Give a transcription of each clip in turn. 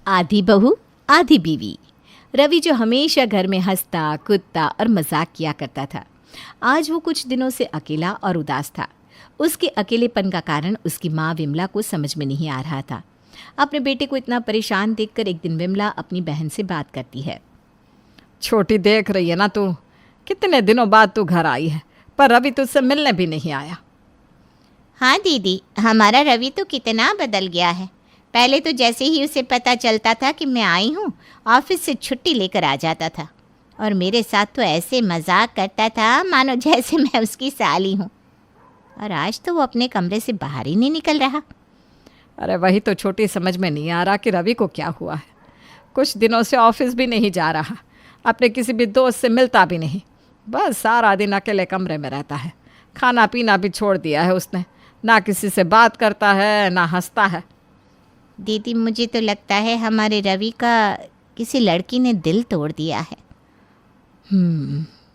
आधी बहू आधी बीवी। रवि जो हमेशा घर में हंसता कूदता और मजाक किया करता था, आज वो कुछ दिनों से अकेला और उदास था। उसके अकेलेपन का कारण उसकी माँ विमला को समझ में नहीं आ रहा था। अपने बेटे को इतना परेशान देखकर एक दिन विमला अपनी बहन से बात करती है। छोटी, देख रही है ना तू, कितने दिनों बाद तू घर आई है, पर रवि तुझसे मिलने भी नहीं आया। हाँ दीदी, हमारा रवि तो कितना बदल गया है। पहले तो जैसे ही उसे पता चलता था कि मैं आई हूँ, ऑफिस से छुट्टी लेकर आ जाता था और मेरे साथ तो ऐसे मजाक करता था मानो जैसे मैं उसकी साली हूँ। और आज तो वो अपने कमरे से बाहर ही नहीं निकल रहा। अरे वही तो छोटी, समझ में नहीं आ रहा कि रवि को क्या हुआ है। कुछ दिनों से ऑफिस भी नहीं जा रहा, अपने किसी भी दोस्त से मिलता भी नहीं, बस सारा दिन अकेले कमरे में रहता है। खाना पीना भी छोड़ दिया है उसने, ना किसी से बात करता है ना हंसता है। दीदी, मुझे तो लगता है हमारे रवि का किसी लड़की ने दिल तोड़ दिया है।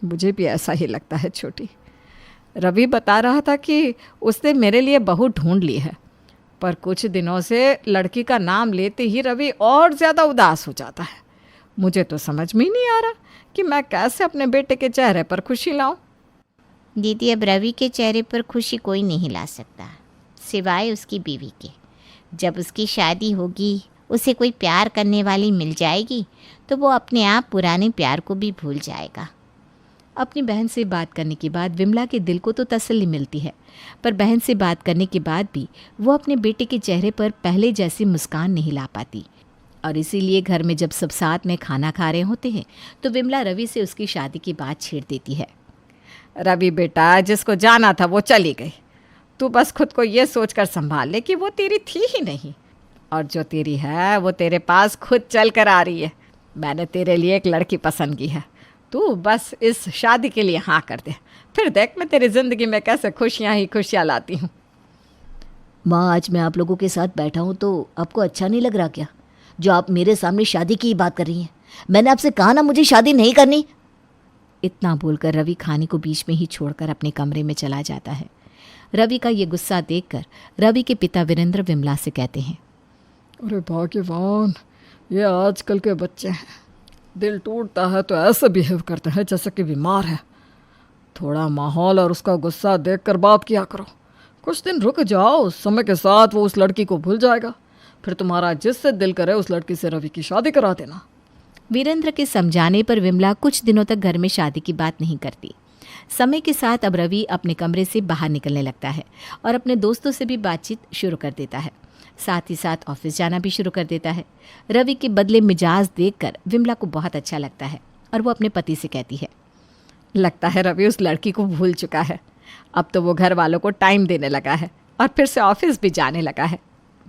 मुझे भी ऐसा ही लगता है छोटी। रवि बता रहा था कि उसने मेरे लिए बहू ढूंढ ली है, पर कुछ दिनों से लड़की का नाम लेते ही रवि और ज़्यादा उदास हो जाता है। मुझे तो समझ में ही नहीं आ रहा कि मैं कैसे अपने बेटे के चेहरे पर खुशी लाऊं। दीदी, अब रवि के चेहरे पर खुशी कोई नहीं ला सकता सिवाय उसकी बीवी के। जब उसकी शादी होगी, उसे कोई प्यार करने वाली मिल जाएगी तो वो अपने आप पुराने प्यार को भी भूल जाएगा। अपनी बहन से बात करने के बाद विमला के दिल को तो तसल्ली मिलती है, पर बहन से बात करने के बाद भी वो अपने बेटे के चेहरे पर पहले जैसी मुस्कान नहीं ला पाती। और इसीलिए घर में जब सब साथ में खाना खा रहे होते हैं तो विमला रवि से उसकी शादी की बात छेड़ देती है। रवि बेटा, जिसको जाना था वो चली गई। तू बस खुद को ये सोचकर संभाल ले कि वो तेरी थी ही नहीं, और जो तेरी है वो तेरे पास खुद चल कर आ रही है। मैंने तेरे लिए एक लड़की पसंद की है, तू बस इस शादी के लिए हाँ कर दे, फिर देख मैं तेरी ज़िंदगी में कैसे खुशियाँ ही खुशियाँ लाती हूँ। माँ, आज मैं आप लोगों के साथ बैठा हूँ तो आपको अच्छा नहीं लग रहा क्या, जो आप मेरे सामने शादी की बात कर रही हैं? मैंने आपसे कहा ना मुझे शादी नहीं करनी। इतना बोलकर रवि खाने को बीच में ही छोड़कर अपने कमरे में चला जाता है। रवि का ये गुस्सा देखकर रवि के पिता वीरेंद्र विमला से कहते हैं, अरे भाग्यवान, ये आजकल के बच्चे हैं, दिल टूटता है तो ऐसे बिहेव करते हैं जैसे कि बीमार है। थोड़ा माहौल और उसका गुस्सा देखकर बात किया करो। कुछ दिन रुक जाओ, समय के साथ वो उस लड़की को भूल जाएगा, फिर तुम्हारा जिससे दिल करे उस लड़की से रवि की शादी करा देना। वीरेंद्र के समझाने पर विमला कुछ दिनों तक घर में शादी की बात नहीं करती। समय के साथ अब रवि अपने कमरे से बाहर निकलने लगता है और अपने दोस्तों से भी बातचीत शुरू कर देता है, साथ ही साथ ऑफिस जाना भी शुरू कर देता है। रवि के बदले मिजाज देखकर विमला को बहुत अच्छा लगता है और वो अपने पति से कहती है, लगता है रवि उस लड़की को भूल चुका है। अब तो वो घर वालों को टाइम देने लगा है और फिर से ऑफिस भी जाने लगा है।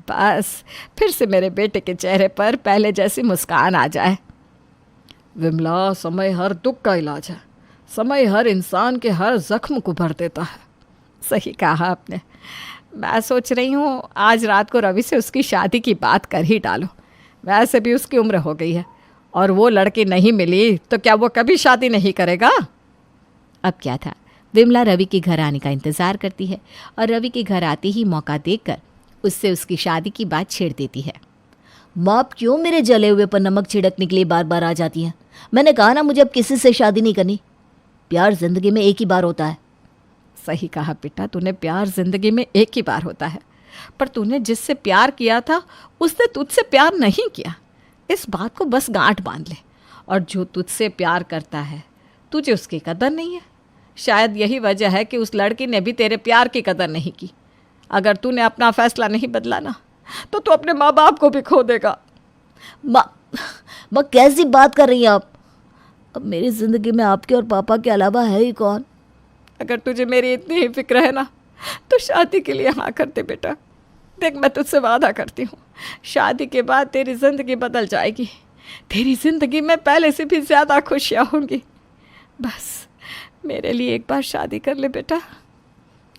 बस फिर से मेरे बेटे के चेहरे पर पहले जैसी मुस्कान आ जाए। विमला, समय हर दुख का इलाज है, समय हर इंसान के हर जख्म को भर देता है। सही कहा आपने। मैं सोच रही हूँ आज रात को रवि से उसकी शादी की बात कर ही डालो। वैसे भी उसकी उम्र हो गई है और वो लड़की नहीं मिली तो क्या वो कभी शादी नहीं करेगा? अब क्या था, विमला रवि के घर आने का इंतज़ार करती है और रवि के घर आते ही मौका देखकर उससे उसकी शादी की बात छेड़ देती है। माँ, आप क्यों मेरे जले हुए पर नमक छिड़कने के लिए बार बार आ जाती हैं? मैंने कहा ना मुझे अब किसी से शादी नहीं करनी। प्यार जिंदगी में एक ही बार होता है। सही कहा बेटा तूने, प्यार जिंदगी में एक ही बार होता है, पर तूने जिससे प्यार किया था उसने तुझसे प्यार नहीं किया। इस बात को बस गांठ बांध ले। और जो तुझसे प्यार करता है तुझे उसकी कदर नहीं है। शायद यही वजह है कि उस लड़की ने भी तेरे प्यार की कदर नहीं की। अगर तूने अपना फैसला नहीं बदला ना तो तू अपने माँ बाप को भी खो देगा। माँ, कैसी बात कर रही हैं आप? अब मेरी ज़िंदगी में आपके और पापा के अलावा है ही कौन? अगर तुझे मेरी इतनी ही फिक्र है ना तो शादी के लिए हाँ कर दे बेटा। देख, मैं तुझसे वादा करती हूँ, शादी के बाद तेरी ज़िंदगी बदल जाएगी। तेरी ज़िंदगी में पहले से भी ज़्यादा खुशियाँ होंगी। बस मेरे लिए एक बार शादी कर ले बेटा।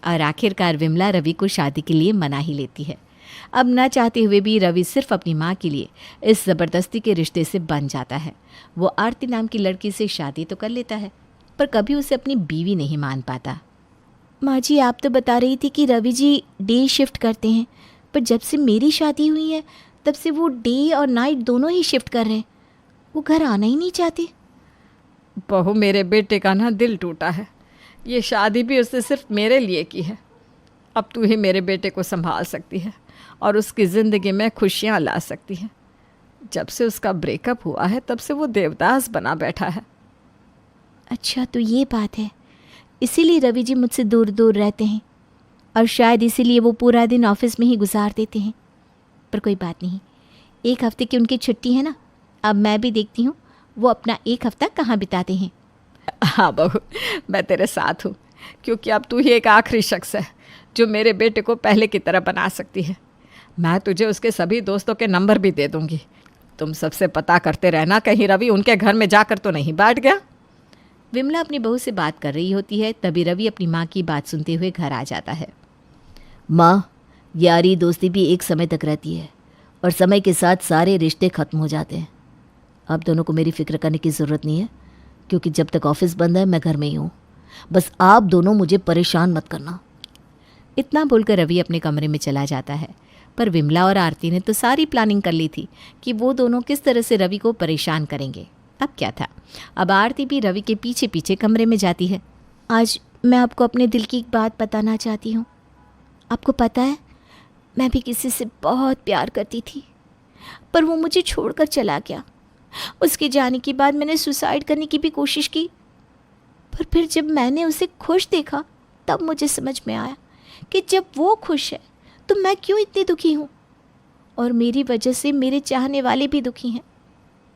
और आखिरकार विमला रवि को शादी के लिए मना ही लेती है। अब न चाहते हुए भी रवि सिर्फ अपनी माँ के लिए इस ज़बरदस्ती के रिश्ते से बन जाता है। वो आरती नाम की लड़की से शादी तो कर लेता है, पर कभी उसे अपनी बीवी नहीं मान पाता। माँ जी, आप तो बता रही थी कि रवि जी डे शिफ्ट करते हैं, पर जब से मेरी शादी हुई है तब से वो डे और नाइट दोनों ही शिफ्ट कर रहे हैं। वो घर आना ही नहीं चाहती। बहू, मेरे बेटे का ना दिल टूटा है। ये शादी भी उसने सिर्फ मेरे लिए की है। अब तू ही मेरे बेटे को संभाल सकती है और उसकी ज़िंदगी में खुशियाँ ला सकती है। जब से उसका ब्रेकअप हुआ है तब से वो देवदास बना बैठा है। अच्छा, तो ये बात है, इसीलिए रवि जी मुझसे दूर दूर रहते हैं और शायद इसीलिए वो पूरा दिन ऑफिस में ही गुजार देते हैं। पर कोई बात नहीं, 1 हफ्ते की उनकी छुट्टी है ना, अब मैं भी देखती हूँ वो अपना 1 हफ्ता कहाँ बिताते हैं। हाँ बहू, मैं तेरे साथ हूँ, क्योंकि अब तू ही एक आखिरी शख्स है जो मेरे बेटे को पहले की तरह बना सकती है। मैं तुझे उसके सभी दोस्तों के नंबर भी दे दूँगी। तुम सबसे पता करते रहना, कहीं रवि उनके घर में जाकर तो नहीं बैठ गया। विमला अपनी बहू से बात कर रही होती है, तभी रवि अपनी माँ की बात सुनते हुए घर आ जाता है। माँ, यारी दोस्ती भी एक समय तक रहती है और समय के साथ सारे रिश्ते ख़त्म हो जाते हैं। आप दोनों को मेरी फ़िक्र करने की ज़रूरत नहीं है, क्योंकि जब तक ऑफिस बंद है मैं घर में ही हूँ। बस आप दोनों मुझे परेशान मत करना। इतना बोलकर रवि अपने कमरे में चला जाता है। पर विमला और आरती ने तो सारी प्लानिंग कर ली थी कि वो दोनों किस तरह से रवि को परेशान करेंगे। अब क्या था, अब आरती भी रवि के पीछे पीछे कमरे में जाती है। आज मैं आपको अपने दिल की एक बात बताना चाहती हूँ। आपको पता है, मैं भी किसी से बहुत प्यार करती थी, पर वो मुझे छोड़कर चला गया। उसके जाने के बाद मैंने सुसाइड करने की भी कोशिश की, पर फिर जब मैंने उसे खुश देखा तब मुझे समझ में आया कि जब वो खुश है तो मैं क्यों इतनी दुखी हूँ, और मेरी वजह से मेरे चाहने वाले भी दुखी हैं।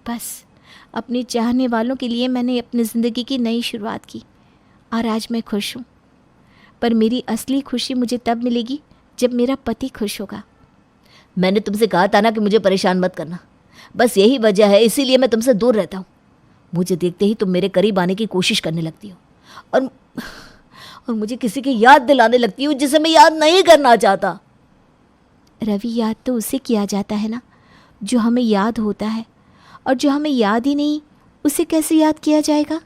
बस अपने चाहने वालों के लिए मैंने अपनी ज़िंदगी की नई शुरुआत की और आज मैं खुश हूँ। पर मेरी असली खुशी मुझे तब मिलेगी जब मेरा पति खुश होगा। मैंने तुमसे कहा था ना कि मुझे परेशान मत करना। बस यही वजह है, इसीलिए मैं तुमसे दूर रहता हूँ। मुझे देखते ही तुम मेरे करीब आने की कोशिश करने लगती हो और मुझे किसी की याद दिलाने लगती हो जिसे मैं याद नहीं करना चाहता। रवि, याद तो उसे किया जाता है ना जो हमें याद होता है, और जो हमें याद ही नहीं उसे कैसे याद किया जाएगा।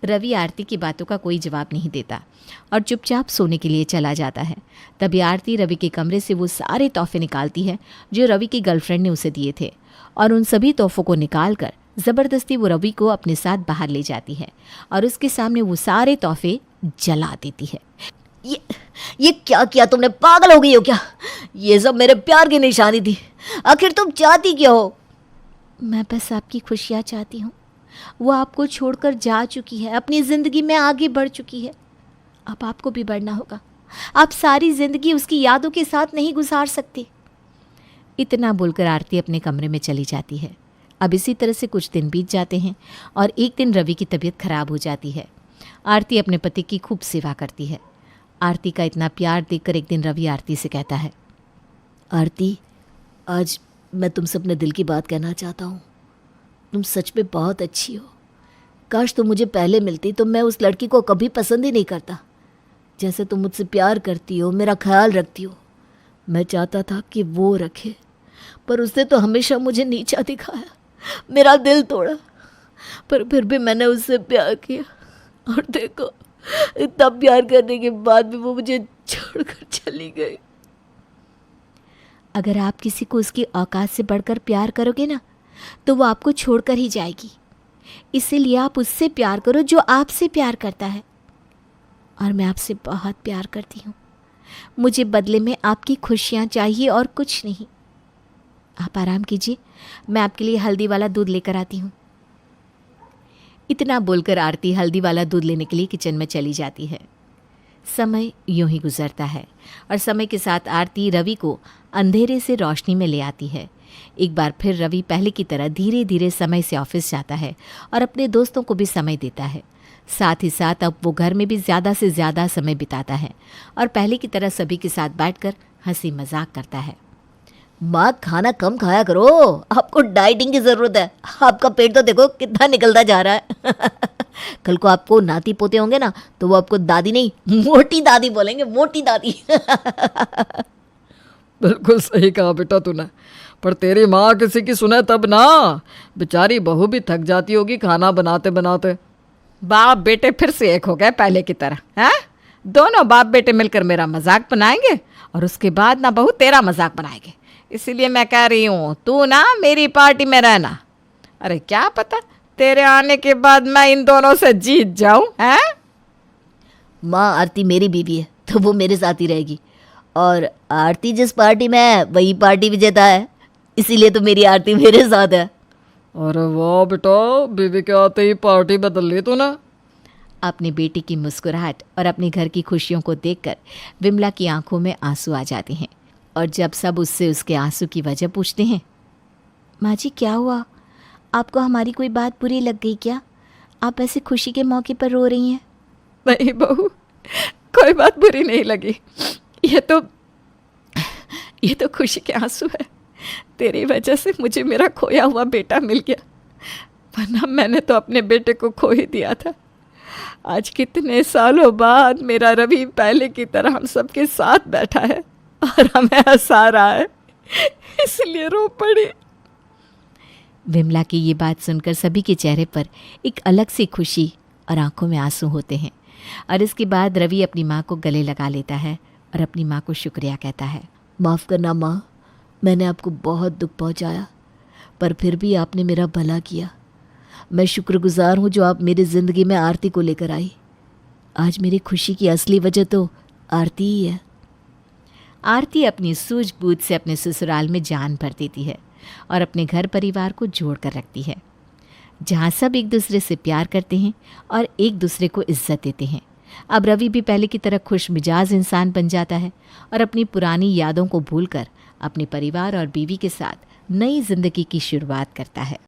रवि आरती की बातों का कोई जवाब नहीं देता और चुपचाप सोने के लिए चला जाता है। तभी आरती रवि के कमरे से वो सारे तोहफे निकालती है जो रवि की गर्लफ्रेंड ने उसे दिए थे, और उन सभी तोहफों को निकालकर ज़बरदस्ती वो रवि को अपने साथ बाहर ले जाती है और उसके सामने वो सारे तोहफे जला देती है। ये क्या किया तुमने? पागल हो गई हो क्या? ये सब मेरे प्यार की निशानी थी। आखिर तुम चाहती क्या हो? मैं बस आपकी खुशियाँ चाहती हूँ। वो आपको छोड़कर जा चुकी है, अपनी ज़िंदगी में आगे बढ़ चुकी है। अब आपको भी बढ़ना होगा। आप सारी ज़िंदगी उसकी यादों के साथ नहीं गुजार सकते। इतना बोलकर आरती अपने कमरे में चली जाती है। अब इसी तरह से कुछ दिन बीत जाते हैं और एक दिन रवि की तबीयत खराब हो जाती है। आरती अपने पति की खूब सेवा करती है। आरती का इतना प्यार देखकर एक दिन रवि आरती से कहता है, आरती, आज मैं तुमसे अपने दिल की बात कहना चाहता हूँ। तुम सच में बहुत अच्छी हो। काश तुम मुझे पहले मिलती तो मैं उस लड़की को कभी पसंद ही नहीं करता। जैसे तुम मुझसे प्यार करती हो, मेरा ख्याल रखती हो, मैं चाहता था कि वो रखे, पर उसने तो हमेशा मुझे नीचा दिखाया, मेरा दिल तोड़ा। पर फिर भी मैंने उससे प्यार किया, और देखो, इतना प्यार करने के बाद भी वो मुझे छोड़कर चली गई। अगर आप किसी को उसकी औकात से बढ़कर प्यार करोगे ना, तो वो आपको छोड़कर ही जाएगी। इसीलिए आप उससे प्यार करो जो आपसे प्यार करता है। और मैं आपसे बहुत प्यार करती हूँ। मुझे बदले में आपकी खुशियाँ चाहिए और कुछ नहीं। आप आराम कीजिए, मैं आपके लिए हल्दी वाला दूध लेकर आती हूँ। इतना बोलकर आरती हल्दी वाला दूध लेने के लिए किचन में चली जाती है। समय यूं ही गुजरता है और समय के साथ आरती रवि को अंधेरे से रोशनी में ले आती है। एक बार फिर रवि पहले की तरह धीरे धीरे समय से ऑफिस जाता है और अपने दोस्तों को भी समय देता है। साथ ही साथ अब वो घर में भी ज़्यादा से ज़्यादा समय बिताता है और पहले की तरह सभी के साथ बैठकर हंसी मजाक करता है। माँ, खाना कम खाया करो, आपको डाइटिंग की ज़रूरत है। आपका पेट तो देखो कितना निकलता जा रहा है। कल को आपको नाती पोते होंगे ना, तो वो आपको दादी नहीं मोटी दादी बोलेंगे, मोटी दादी। बिल्कुल सही कहा बेटा तूने, पर तेरी माँ किसी की सुने तब ना। बेचारी बहू भी थक जाती होगी खाना बनाते बनाते। बाप बेटे फिर से एक हो गए पहले की तरह, हैं? दोनों बाप बेटे मिलकर मेरा मजाक बनाएंगे और उसके बाद ना बहू तेरा मजाक बनाएंगे। इसीलिए मैं कह रही हूँ तू ना मेरी पार्टी में रहना। अरे क्या पता तेरे आने के बाद मैं इन दोनों से जीत जाऊं, हैं? माँ आरती मेरी बीवी है तो वो मेरे साथ ही रहेगी, और आरती जिस पार्टी में है वही पार्टी विजेता है, इसीलिए तो मेरी आरती मेरे साथ है। अरे वाह बेटा, बीवी के आते ही पार्टी बदल ली तूने। अपनी बेटी की मुस्कुराहट और अपने घर की खुशियों को देखकर विमला की आंखों में आंसू आ जाते हैं, और जब सब उससे उसके आंसू की वजह पूछते हैं, माँ जी क्या हुआ, आपको हमारी कोई बात बुरी लग गई क्या? आप ऐसे खुशी के मौके पर रो रही हैं। नहीं बहू, कोई बात बुरी नहीं लगी, ये तो खुशी के आंसू है। तेरी वजह से मुझे मेरा खोया हुआ बेटा मिल गया, वरना मैंने तो अपने बेटे को खो ही दिया था। आज कितने सालों बाद मेरा रवि पहले की तरह हम सबके साथ बैठा है और हमें हंसा रहा है, इसलिए रो पड़ी। विमला की ये बात सुनकर सभी के चेहरे पर एक अलग सी खुशी और आंखों में आंसू होते हैं, और इसके बाद रवि अपनी माँ को गले लगा लेता है और अपनी माँ को शुक्रिया कहता है। माफ़ करना माँ, मैंने आपको बहुत दुख पहुंचाया, पर फिर भी आपने मेरा भला किया। मैं शुक्रगुजार हूँ जो आप मेरी ज़िंदगी में आरती को लेकर आई। आज मेरी खुशी की असली वजह तो आरती ही है। आरती अपनी सूझबूझ से अपने ससुराल में जान भर देती है और अपने घर परिवार को जोड़ कर रखती है, जहाँ सब एक दूसरे से प्यार करते हैं और एक दूसरे को इज्जत देते हैं। अब रवि भी पहले की तरह खुश मिजाज इंसान बन जाता है और अपनी पुरानी यादों को भूलकर अपने परिवार और बीवी के साथ नई जिंदगी की शुरुआत करता है।